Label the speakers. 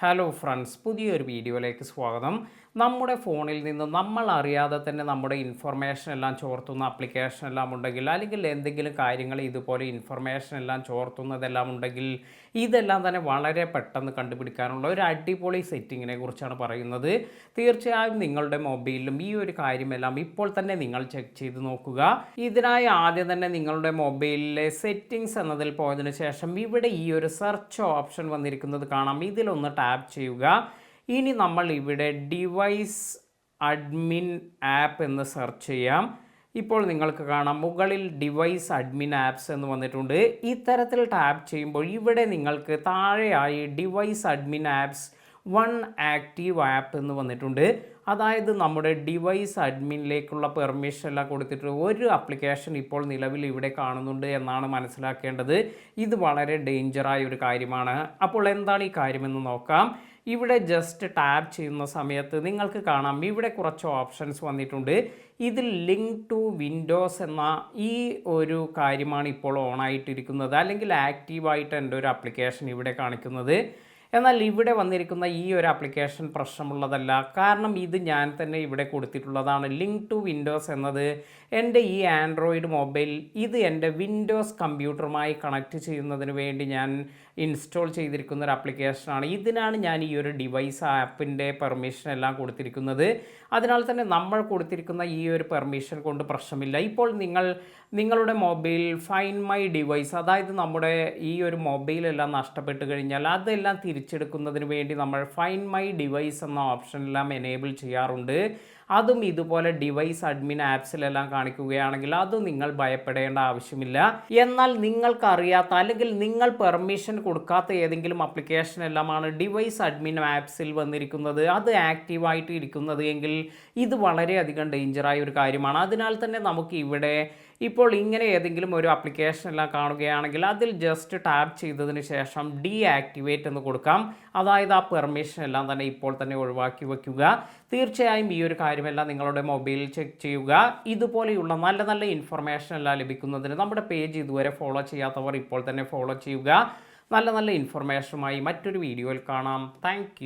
Speaker 1: Hello friends, പുതിയൊരു വീഡിയോയിലേക്ക് സ്വാഗതം. നമ്മുടെ ഫോണിൽ നിന്ന് നമ്മൾ അറിയാതെ തന്നെ നമ്മുടെ ഇൻഫർമേഷൻ എല്ലാം ചോർത്തുന്ന ആപ്ലിക്കേഷൻ എല്ലാം ഉണ്ടെങ്കിൽ, അല്ലെങ്കിൽ എന്തെങ്കിലും കാര്യങ്ങൾ ഇതുപോലെ ഇൻഫർമേഷൻ എല്ലാം ചോർത്തുന്നതെല്ലാം ഉണ്ടെങ്കിൽ, ഇതെല്ലാം തന്നെ വളരെ പെട്ടെന്ന് കണ്ടുപിടിക്കാനുള്ള ഒരു അടിപൊളി സെറ്റിങ്ങിനെ കുറിച്ചാണ് പറയുന്നത്. തീർച്ചയായും നിങ്ങളുടെ മൊബൈലിലും ഈ ഒരു കാര്യമെല്ലാം ഇപ്പോൾ തന്നെ നിങ്ങൾ ചെക്ക് ചെയ്ത് നോക്കുക. ഇതിനായി ആദ്യം തന്നെ നിങ്ങളുടെ മൊബൈലിലെ സെറ്റിങ്സ് എന്നതിൽ പോയതിനു ശേഷം ഇവിടെ ഈ ഒരു സെർച്ച് ഓപ്ഷൻ വന്നിരിക്കുന്നത് കാണാം. ഇതിലൊന്ന് ടാപ്പ് ചെയ്യുക. ഇനി നമ്മൾ ഇവിടെ ഡിവൈസ് അഡ്മിൻ ആപ്പ് എന്ന് സെർച്ച് ചെയ്യാം. ഇപ്പോൾ നിങ്ങൾക്ക് കാണാം മുകളിൽ ഡിവൈസ് അഡ്മിൻ ആപ്സ് എന്ന് വന്നിട്ടുണ്ട്. ഇത്തരത്തിൽ ടാപ്പ് ചെയ്യുമ്പോൾ ഇവിടെ നിങ്ങൾക്ക് താഴെയായി device admin apps 1 active app എന്ന് വന്നിട്ടുണ്ട്. അതായത് നമ്മുടെ ഡിവൈസ് അഡ്മിനിലേക്കുള്ള പെർമിഷൻ എല്ലാം കൊടുത്തിട്ട് ഒരു ആപ്ലിക്കേഷൻ ഇപ്പോൾ നിലവിൽ ഇവിടെ കാണുന്നുണ്ട് എന്നാണ് മനസ്സിലാക്കേണ്ടത്. ഇത് വളരെ ഡേഞ്ചറായ ഒരു കാര്യമാണ്. അപ്പോൾ എന്താണ് ഈ കാര്യമെന്ന് നോക്കാം. ഇവിടെ ജസ്റ്റ് ടാപ്പ് ചെയ്യുന്ന സമയത്ത് നിങ്ങൾക്ക് കാണാം ഇവിടെ കുറച്ച് ഓപ്ഷൻസ് വന്നിട്ടുണ്ട്. ഇതിൽ ലിങ്ക് ടു വിൻഡോസ് എന്ന ഈ ഒരു കാര്യമാണ് ഇപ്പോൾ ഓണായിട്ടിരിക്കുന്നത്, അല്ലെങ്കിൽ ആക്റ്റീവായിട്ട് എൻ്റെ ഒരു ആപ്ലിക്കേഷൻ ഇവിടെ കാണിക്കുന്നത്. എന്നാൽ ഇവിടെ വന്നിരിക്കുന്ന ഈ ഒരു ആപ്ലിക്കേഷൻ പ്രശ്നമുള്ളതല്ല. കാരണം ഇത് ഞാൻ തന്നെ ഇവിടെ കൊടുത്തിട്ടുള്ളതാണ്. ലിങ്ക് ടു വിൻഡോസ് എന്നത് എൻ്റെ ഈ ആൻഡ്രോയിഡ് മൊബൈൽ ഇത് എൻ്റെ വിൻഡോസ് കമ്പ്യൂട്ടറുമായി കണക്ട് ചെയ്യുന്നതിന് വേണ്ടി ഞാൻ ഇൻസ്റ്റാൾ ചെയ്തിരിക്കുന്ന ഒരു ആപ്ലിക്കേഷനാണ്. ഇതിനാണ് ഞാൻ ഈ ഒരു ഡിവൈസ് ആപ്പിൻ്റെ പെർമിഷൻ എല്ലാം കൊടുത്തിരിക്കുന്നത്. അതിനാൽ തന്നെ നമ്മൾ കൊടുത്തിരിക്കുന്ന ഈ ഒരു പെർമിഷൻ കൊണ്ട് പ്രശ്നമില്ല. ഇപ്പോൾ നിങ്ങളുടെ മൊബൈൽ ഫൈൻഡ് മൈ ഡിവൈസ്, അതായത് നമ്മുടെ ഈ ഒരു മൊബൈലെല്ലാം നഷ്ടപ്പെട്ട് കഴിഞ്ഞാൽ അതെല്ലാം തിരിച്ചെടുക്കുന്നതിന് വേണ്ടി നമ്മൾ ഫൈൻഡ് മൈ ഡിവൈസ് എന്ന ഓപ്ഷനെല്ലാം എനേബിൾ ചെയ്യാറുണ്ട്. അതും ഇതുപോലെ ഡിവൈസ് അഡ്മിൻ ആപ്സിലെല്ലാം കാണിക്കുകയാണെങ്കിൽ അതും നിങ്ങൾ ഭയപ്പെടേണ്ട ആവശ്യമില്ല. എന്നാൽ നിങ്ങൾക്കറിയാത്ത അല്ലെങ്കിൽ നിങ്ങൾ പെർമിഷൻ കൊടുക്കാത്ത ഏതെങ്കിലും ആപ്ലിക്കേഷൻ എല്ലാമാണ് ഡിവൈസ് അഡ്മിൻ ആപ്സിൽ വന്നിരിക്കുന്നത്, അത് ആക്റ്റീവായിട്ട് ഇരിക്കുന്നത് എങ്കിൽ ഇത് വളരെയധികം ഡേഞ്ചറായ ഒരു കാര്യമാണ്. അതിനാൽ തന്നെ നമുക്ക് ഇവിടെ ഇപ്പോൾ ഇങ്ങനെ ഏതെങ്കിലും ഒരു ആപ്ലിക്കേഷൻ എല്ലാം കാണുകയാണെങ്കിൽ അതിൽ ജസ്റ്റ് ടാപ്പ് ചെയ്തതിന് ശേഷം ഡീആക്ടിവേറ്റ് എന്ന് കൊടുക്കാം. അതായത് ആ പെർമിഷൻ എല്ലാം തന്നെ ഇപ്പോൾ തന്നെ ഒഴിവാക്കി വയ്ക്കുക. തീർച്ചയായും ഈ ഒരു കാര്യമെല്ലാം നിങ്ങളുടെ മൊബൈലിൽ ചെക്ക് ചെയ്യുക. ഇതുപോലെയുള്ള നല്ല നല്ല ഇൻഫർമേഷൻ എല്ലാം ലഭിക്കുന്നതിന് നമ്മുടെ പേജ് ഇതുവരെ ഫോളോ ചെയ്യാത്തവർ ഇപ്പോൾ തന്നെ ഫോളോ ചെയ്യുക. നല്ല നല്ല ഇൻഫർമേഷനുമായി മറ്റൊരു വീഡിയോയിൽ കാണാം. Thank you.